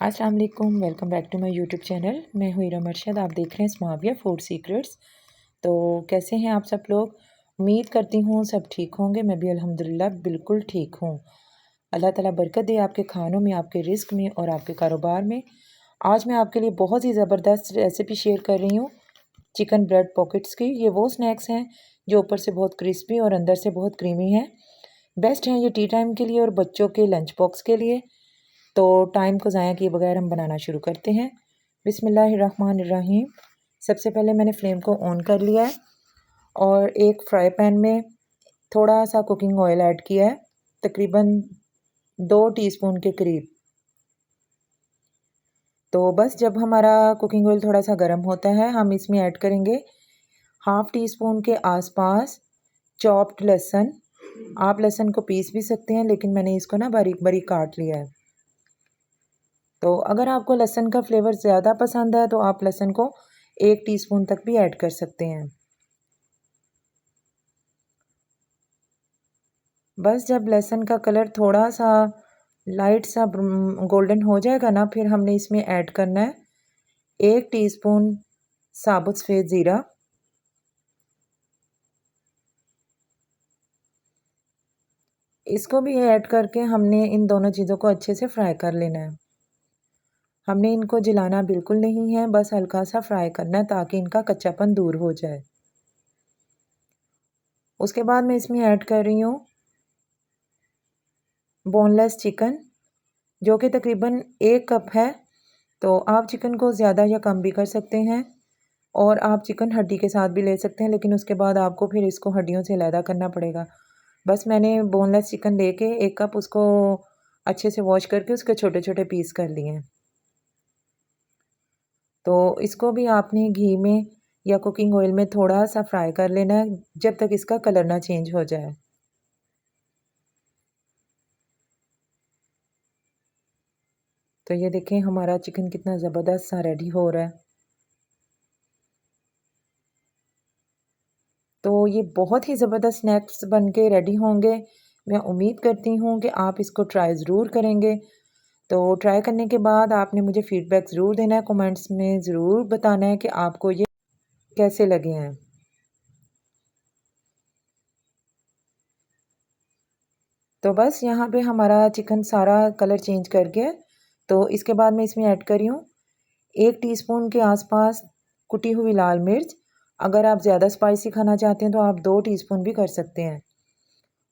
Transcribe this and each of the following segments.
अस्सलाम वालेकुम, welcome back to my YouTube channel. मैं हूँ इरा मर्शद। आप देख रहे हैं स्माविया फूड सीक्रेट्स। तो कैसे हैं आप सब लोग? उम्मीद करती हूँ सब ठीक होंगे। मैं भी अल्हम्दुलिल्लाह बिल्कुल ठीक हूँ। अल्लाह ताला बरकत दे आपके खानों में, आपके रिस्क में और आपके कारोबार में। आज मैं आपके लिए बहुत ही ज़बरदस्त रेसिपी शेयर कर रही हूँ चिकन ब्रेड पॉकेट्स की। ये वो स्नैक्स हैं जो ऊपर से बहुत क्रिस्पी और अंदर से बहुत क्रीमी हैं। बेस्ट हैं ये टी टाइम के लिए और बच्चों के लंच बॉक्स के लिए। तो टाइम को ज़ाया किए बगैर हम बनाना शुरू करते हैं। बिस्मिल्लाहिर्रहमानिर्रहीम। सबसे पहले मैंने फ्लेम को ऑन कर लिया है और एक फ्राई पैन में थोड़ा सा कुकिंग ऑयल ऐड किया है, तकरीबन 2 टीस्पून के करीब। तो बस जब हमारा कुकिंग ऑयल थोड़ा सा गर्म होता है, हम इसमें ऐड करेंगे 1/2 टीस्पून के आसपास चॉप्ड लहसुन। आप लहसुन को पीस भी सकते हैं, लेकिन मैंने इसको ना बारीक बारीक काट लिया है। तो अगर आपको लहसुन का फ्लेवर ज़्यादा पसंद है तो आप लहसुन को 1 टीस्पून तक भी ऐड कर सकते हैं। बस जब लहसुन का कलर थोड़ा सा लाइट सा गोल्डन हो जाएगा ना, फिर हमने इसमें ऐड करना है 1 टीस्पून साबुत सफ़ेद ज़ीरा। इसको भी ऐड करके हमने इन दोनों चीज़ों को अच्छे से फ्राई कर लेना है। हमने इनको जलाना बिल्कुल नहीं है, बस हल्का सा फ्राई करना है ताकि इनका कच्चापन दूर हो जाए। उसके बाद मैं इसमें ऐड कर रही हूँ बोनलेस चिकन, जो कि तकरीबन 1 कप है। तो आप चिकन को ज़्यादा या कम भी कर सकते हैं और आप चिकन हड्डी के साथ भी ले सकते हैं, लेकिन उसके बाद आपको फिर इसको हड्डियों से अलहदा करना पड़ेगा। बस मैंने बोनलेस चिकन लेके 1 कप उसको अच्छे से वॉश करके उसके छोटे छोटे पीस कर लिए हैं। तो इसको भी आपने घी में या कुकिंग ऑयल में थोड़ा सा फ्राई कर लेना है, जब तक इसका कलर ना चेंज हो जाए। तो ये देखें हमारा चिकन कितना ज़बरदस्त सा रेडी हो रहा है। तो ये बहुत ही ज़बरदस्त स्नैक्स बन के रेडी होंगे। मैं उम्मीद करती हूँ कि आप इसको ट्राई ज़रूर करेंगे। तो ट्राई करने के बाद आपने मुझे फ़ीडबैक ज़रूर देना है, कमेंट्स में ज़रूर बताना है कि आपको ये कैसे लगे हैं। तो बस यहाँ पे हमारा चिकन सारा कलर चेंज कर गया। तो इसके बाद मैं इसमें ऐड कर रही हूँ 1 टीस्पून के आसपास कुटी हुई लाल मिर्च। अगर आप ज़्यादा स्पाइसी खाना चाहते हैं तो आप 2 टीस्पून भी कर सकते हैं।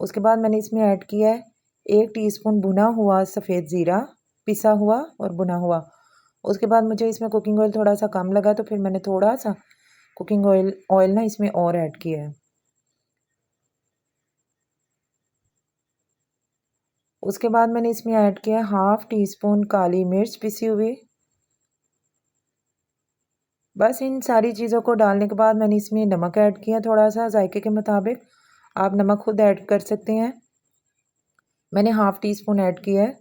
उसके बाद मैंने इसमें ऐड किया है 1 टीस्पून भुना हुआ सफ़ेद ज़ीरा, पिसा हुआ और भुना हुआ। उसके बाद मुझे इसमें कुकिंग ऑयल थोड़ा सा कम लगा, तो फिर मैंने थोड़ा सा कुकिंग ऑयल ना इसमें और ऐड किया है। उसके बाद मैंने इसमें ऐड किया 1/2 टीस्पून काली मिर्च पिसी हुई। बस इन सारी चीज़ों को डालने के बाद मैंने इसमें नमक ऐड किया थोड़ा सा जायके के मुताबिक। आप नमक खुद ऐड कर सकते हैं। मैंने 1/2 टीस्पून ऐड किया है।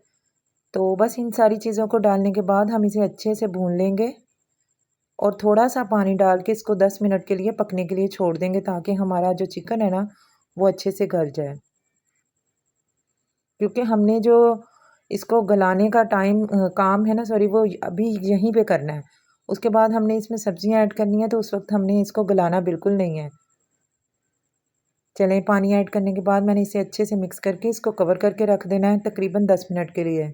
तो बस इन सारी चीज़ों को डालने के बाद हम इसे अच्छे से भून लेंगे और थोड़ा सा पानी डाल के इसको 10 मिनट के लिए पकने के लिए छोड़ देंगे, ताकि हमारा जो चिकन है ना वो अच्छे से गल जाए। क्योंकि हमने जो इसको गलाने का काम है ना, सॉरी, वो अभी यहीं पे करना है। उसके बाद हमने इसमें सब्जियां ऐड करनी है, तो उस वक्त हमने इसको गलाना बिल्कुल नहीं है। चलें, पानी ऐड करने के बाद मैंने इसे अच्छे से मिक्स करके इसको कवर करके रख देना है तकरीबन 10 मिनट के लिए।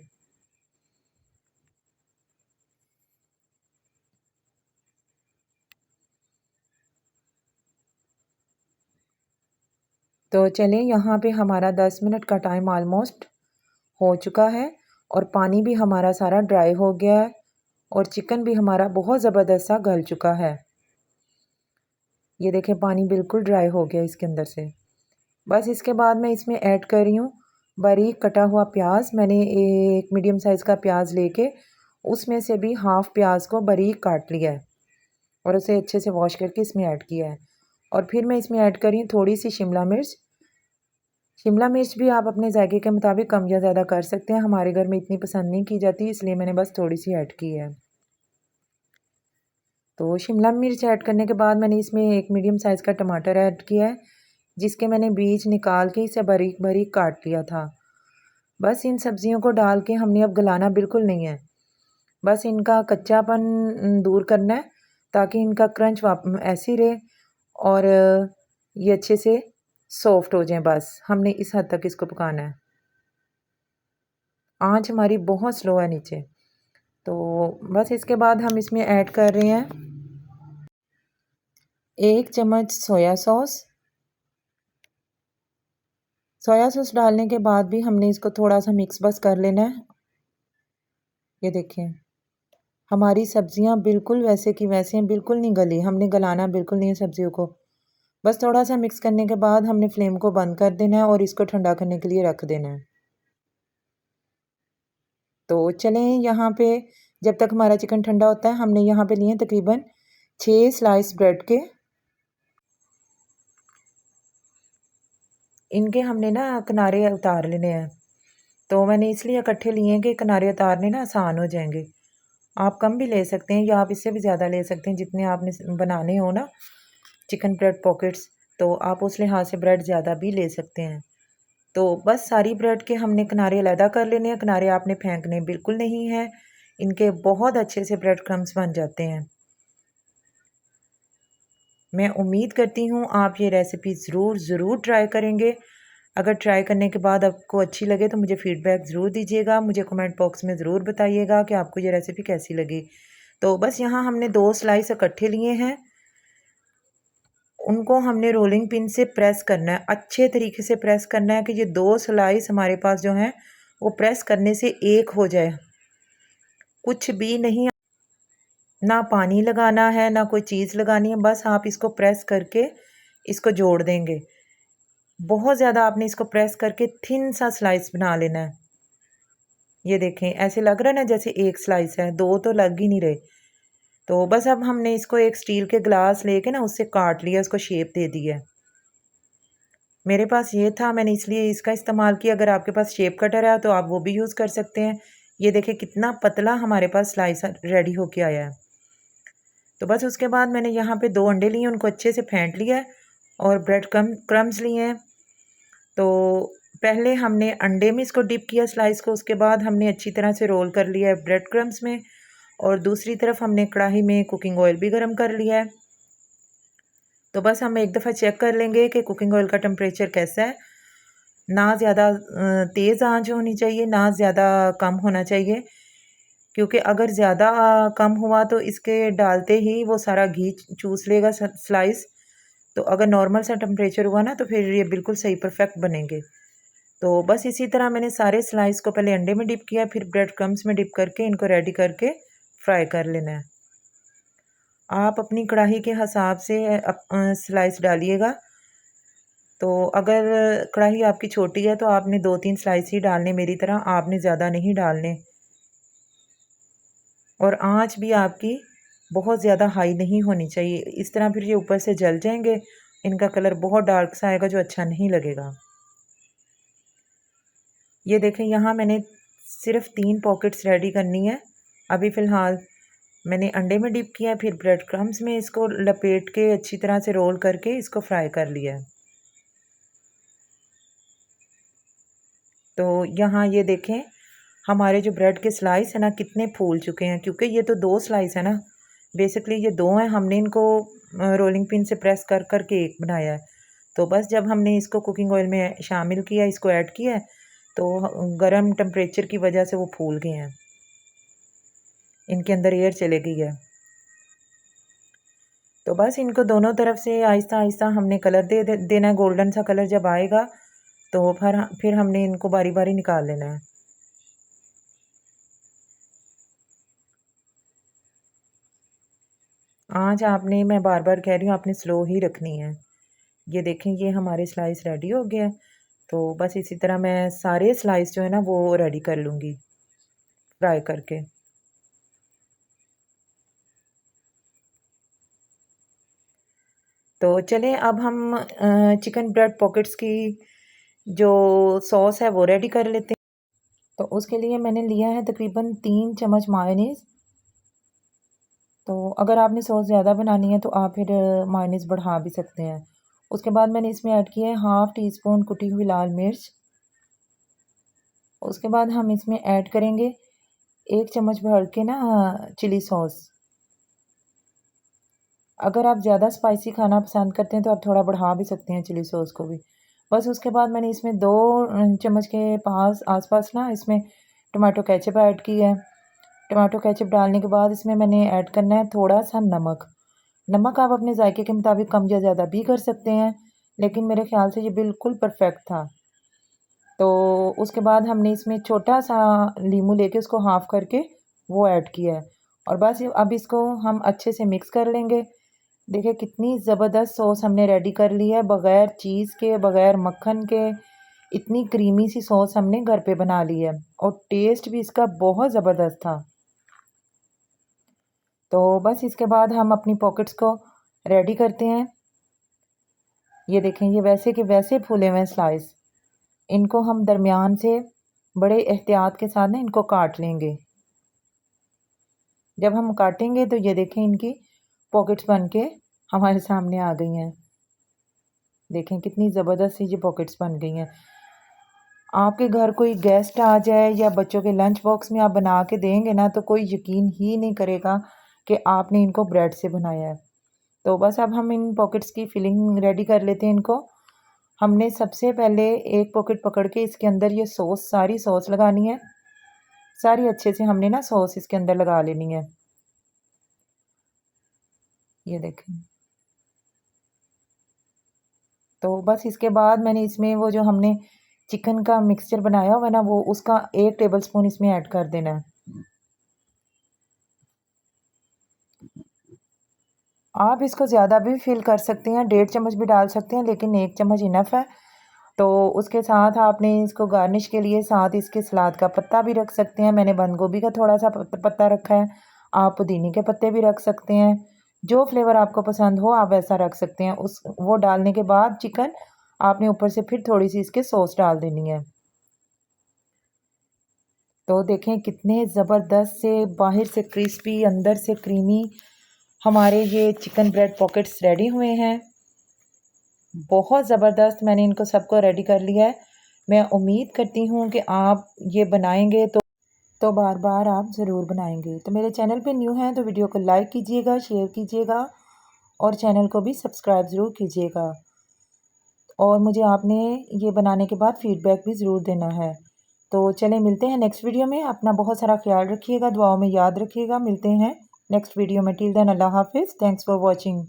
तो चलें, यहाँ पे हमारा 10 मिनट का टाइम ऑलमोस्ट हो चुका है और पानी भी हमारा सारा ड्राई हो गया है और चिकन भी हमारा बहुत ज़बरदस्त सा गल चुका है। ये देखें पानी बिल्कुल ड्राई हो गया इसके अंदर से। बस इसके बाद मैं इसमें ऐड कर रही हूँ बारीक कटा हुआ प्याज। मैंने एक मीडियम साइज़ का प्याज लेके उसमें से भी हाफ़ प्याज को बारीक काट लिया है और उसे अच्छे से वॉश करके इसमें ऐड किया है। और फिर मैं इसमें ऐड कर रही हूँ थोड़ी सी शिमला मिर्च। शिमला मिर्च भी आप अपने जायके के मुताबिक कम या ज़्यादा कर सकते हैं। हमारे घर में इतनी पसंद नहीं की जाती, इसलिए मैंने बस थोड़ी सी ऐड की है। तो शिमला मिर्च ऐड करने के बाद मैंने इसमें एक मीडियम साइज़ का टमाटर ऐड किया है, जिसके मैंने बीज निकाल के इसे बारीक बारीक काट लिया था। बस इन सब्जियों को डाल के हमने अब गलाना बिल्कुल नहीं है। बस इनका कच्चापन दूर करना है ताकि इनका क्रंच ऐसे ही रहे और ये अच्छे से सॉफ्ट हो जाए। बस हमने इस हद तक इसको पकाना है। आंच हमारी बहुत स्लो है नीचे। तो बस इसके बाद हम इसमें ऐड कर रहे हैं 1 चम्मच सोया सॉस। सोया सॉस डालने के बाद भी हमने इसको थोड़ा सा मिक्स बस कर लेना है। ये देखें हमारी सब्जियां बिल्कुल वैसे की वैसे हैं, बिल्कुल नहीं गली। हमने गलाना बिल्कुल नहीं है सब्जियों को। बस थोड़ा सा मिक्स करने के बाद हमने फ्लेम को बंद कर देना है और इसको ठंडा करने के लिए रख देना है। तो चलें यहाँ पे जब तक हमारा चिकन ठंडा होता है, हमने यहाँ पे लिए तकरीबन 6 स्लाइस ब्रेड के। इनके हमने ना किनारे उतार लेने हैं। तो मैंने इसलिए इकट्ठे लिए हैं कि किनारे उतारने ना आसान हो जाएंगे। आप कम भी ले सकते हैं या आप इससे भी ज़्यादा ले सकते हैं जितने आपने बनाने हो ना चिकन ब्रेड पॉकेट्स, तो आप उस लिहाज से ब्रेड ज़्यादा भी ले सकते हैं। तो बस सारी ब्रेड के हमने किनारे अलहदा कर लेने हैं। किनारे आपने फेंकने बिल्कुल नहीं है, इनके बहुत अच्छे से ब्रेड क्रम्स बन जाते हैं। मैं उम्मीद करती हूँ आप ये रेसिपी ज़रूर ट्राई करेंगे। अगर ट्राई करने के बाद आपको अच्छी लगे तो मुझे फ़ीडबैक ज़रूर दीजिएगा। मुझे कमेंट बॉक्स में ज़रूर बताइएगा कि आपको ये रेसिपी कैसी लगी। तो बस यहाँ हमने 2 स्लाइस इकट्ठे लिए हैं। उनको हमने रोलिंग पिन से प्रेस करना है, अच्छे तरीके से प्रेस करना है कि ये 2 स्लाइस हमारे पास जो हैं वो प्रेस करने से एक हो जाए। कुछ भी नहीं, ना पानी लगाना है ना कोई चीज़ लगानी है, बस आप इसको प्रेस करके इसको जोड़ देंगे। बहुत ज़्यादा आपने इसको प्रेस करके थिन सा स्लाइस बना लेना है। ये देखें ऐसे लग रहा है ना जैसे एक स्लाइस है, 2 तो लग ही नहीं रहे। तो बस अब हमने इसको एक स्टील के ग्लास लेके ना उससे काट लिया, उसको शेप दे दी है। मेरे पास ये था, मैंने इसलिए इसका इस्तेमाल किया। अगर आपके पास शेप कटर है तो आप वो भी यूज़ कर सकते हैं। ये देखें कितना पतला हमारे पास स्लाइस रेडी होके आया है। तो बस उसके बाद मैंने यहाँ पे 2 अंडे लिए, उनको अच्छे से फेंट लिया है और ब्रेड क्रम्स लिए हैं। तो पहले हमने अंडे में इसको डिप किया स्लाइस को, उसके बाद हमने अच्छी तरह से रोल कर लिया है ब्रेड क्रम्स में और दूसरी तरफ हमने कढ़ाई में कुकिंग ऑयल भी गर्म कर लिया है। तो बस हम एक दफ़ा चेक कर लेंगे कि कुकिंग ऑयल का टेम्परेचर कैसा है। ना ज़्यादा तेज़ आंच होनी चाहिए, ना ज़्यादा कम होना चाहिए, क्योंकि अगर ज़्यादा कम हुआ तो इसके डालते ही वो सारा घी चूस लेगा स्लाइस। तो अगर नॉर्मल सा टेम्परेचर हुआ ना तो फिर ये बिल्कुल सही परफेक्ट बनेंगे। तो बस इसी तरह मैंने सारे स्लाइस को पहले अंडे में डिप किया, फिर ब्रेड क्रम्स में डिप करके इनको रेडी करके फ्राई कर लेना है। आप अपनी कढ़ाई के हिसाब से स्लाइस डालिएगा। तो अगर कढ़ाई आपकी छोटी है तो आपने 2-3 स्लाइस ही डालने, मेरी तरह आपने ज़्यादा नहीं डालने। और आंच भी आपकी बहुत ज़्यादा हाई नहीं होनी चाहिए, इस तरह फिर ये ऊपर से जल जाएंगे, इनका कलर बहुत डार्क सा आएगा जो अच्छा नहीं लगेगा। ये देखें यहाँ मैंने सिर्फ 3 पॉकेट्स रेडी करनी है। अभी फ़िलहाल मैंने अंडे में डिप किया, फिर ब्रेड क्रम्स में इसको लपेट के अच्छी तरह से रोल करके इसको फ्राई कर लिया है। तो यहाँ ये देखें हमारे जो ब्रेड के स्लाइस है ना कितने फूल चुके हैं, क्योंकि ये तो 2 स्लाइस है ना, बेसिकली ये 2 हैं। हमने इनको रोलिंग पिन से प्रेस कर कर के एक बनाया है। तो बस जब हमने इसको कुकिंग ऑयल में शामिल किया, इसको ऐड किया है, तो गर्म टेम्परेचर की वजह से वो फूल गए हैं, इनके अंदर एयर चले गई है। तो बस इनको दोनों तरफ से आहिस्ता आहिस्ता हमने कलर देना है। गोल्डन सा कलर जब आएगा तो फिर हमने इनको बारी बारी निकाल लेना है। आँच आपने, मैं बार बार कह रही हूँ, आपने स्लो ही रखनी है। ये देखें ये हमारे स्लाइस रेडी हो गया है। तो बस इसी तरह मैं सारे स्लाइस जो है ना वो रेडी कर लूँगी फ्राई करके। तो चलें अब हम चिकन ब्रेड पॉकेट्स की जो सॉस है वो रेडी कर लेते हैं। तो उसके लिए मैंने लिया है तकरीबन 3 चम्मच मायोनीज़। तो अगर आपने सॉस ज़्यादा बनानी है तो आप फिर मायोनीज़ बढ़ा भी सकते हैं। उसके बाद मैंने इसमें ऐड किया है हाफ़ टी स्पून कुटी हुई लाल मिर्च। उसके बाद हम इसमें ऐड करेंगे 1 चम्मच भर के ना चिली सॉस। अगर आप ज़्यादा स्पाइसी खाना पसंद करते हैं तो आप थोड़ा बढ़ा भी सकते हैं चिली सॉस को भी। बस उसके बाद मैंने इसमें 2 चम्मच के पास आसपास ना इसमें टमाटो केचप ऐड की है। टमाटो केचप डालने के बाद इसमें मैंने ऐड करना है थोड़ा-सा नमक। नमक आप अपने जायके के मुताबिक कम या ज़्यादा भी कर सकते हैं, लेकिन मेरे ख़्याल से ये बिल्कुल परफ़ेक्ट था। तो उसके बाद हमने इसमें छोटा-सा लीमू लेके उसको हाफ़ करके वो ऐड किया है और बस अब इसको हम अच्छे से मिक्स कर लेंगे। देखिए कितनी ज़बरदस्त सॉस हमने रेडी कर ली है, बग़ैर चीज़ के, बग़ैर मक्खन के, इतनी क्रीमी सी सॉस हमने घर पे बना ली है और टेस्ट भी इसका बहुत ज़बरदस्त था। तो बस इसके बाद हम अपनी पॉकेट्स को रेडी करते हैं। ये देखें, ये वैसे के वैसे फूले हुए हैं स्लाइस। इनको हम दरमियान से बड़े एहतियात के साथ ना इनको काट लेंगे। जब हम काटेंगे तो ये देखें इनकी पॉकेट्स बन के हमारे सामने आ गई हैं। देखें कितनी ज़बरदस्त सी ये पॉकेट्स बन गई हैं। आपके घर कोई गेस्ट आ जाए या बच्चों के लंच बॉक्स में आप बना के देंगे ना तो कोई यकीन ही नहीं करेगा कि आपने इनको ब्रेड से बनाया है। तो बस अब हम इन पॉकेट्स की फिलिंग रेडी कर लेते हैं इनको। हमने सबसे पहले एक पॉकेट पकड़ के इसके अंदर ये सॉस सारी सॉस लगानी है। सारी अच्छे से हमने ना सॉस इसके अंदर लगा लेनी है। ये देखें। तो बस इसके बाद मैंने इसमें वो जो हमने चिकन का मिक्सचर बनाया हुआ है ना वो उसका 1 टेबलस्पून इसमें ऐड कर देना है। आप इसको ज़्यादा भी फिल कर सकते हैं, 1.5 चम्मच भी डाल सकते हैं, लेकिन 1 चम्मच इनफ है। तो उसके साथ आपने इसको गार्निश के लिए साथ इसके सलाद का पत्ता भी रख सकते हैं। मैंने बंद गोभी का थोड़ा-सा पत्ता रखा है। आप पुदीने के पत्ते भी रख सकते हैं। जो फ्लेवर आपको पसंद हो आप वैसा रख सकते हैं। वो डालने के बाद चिकन आपने ऊपर से फिर थोड़ी-सी इसके सॉस डाल देनी है। तो देखें कितने ज़बरदस्त से बाहर से क्रिस्पी अंदर से क्रीमी हमारे ये चिकन ब्रेड पॉकेट्स रेडी हुए हैं। बहुत ज़बरदस्त मैंने इनको सबको रेडी कर लिया है। मैं उम्मीद करती हूँ कि आप ये बनाएंगे तो बार-बार आप ज़रूर बनाएंगे। तो मेरे चैनल पे न्यू हैं तो वीडियो को लाइक कीजिएगा, शेयर कीजिएगा और चैनल को भी सब्सक्राइब ज़रूर कीजिएगा। और मुझे आपने ये बनाने के बाद फ़ीडबैक भी ज़रूर देना है। तो चलें मिलते हैं नेक्स्ट वीडियो में। अपना बहुत सारा ख्याल रखिएगा, दुआओं में याद रखिएगा। मिलते हैं नेक्स्ट वीडियो में। टिल देन अल्लाह हाफ़िज़। Thanks for watching.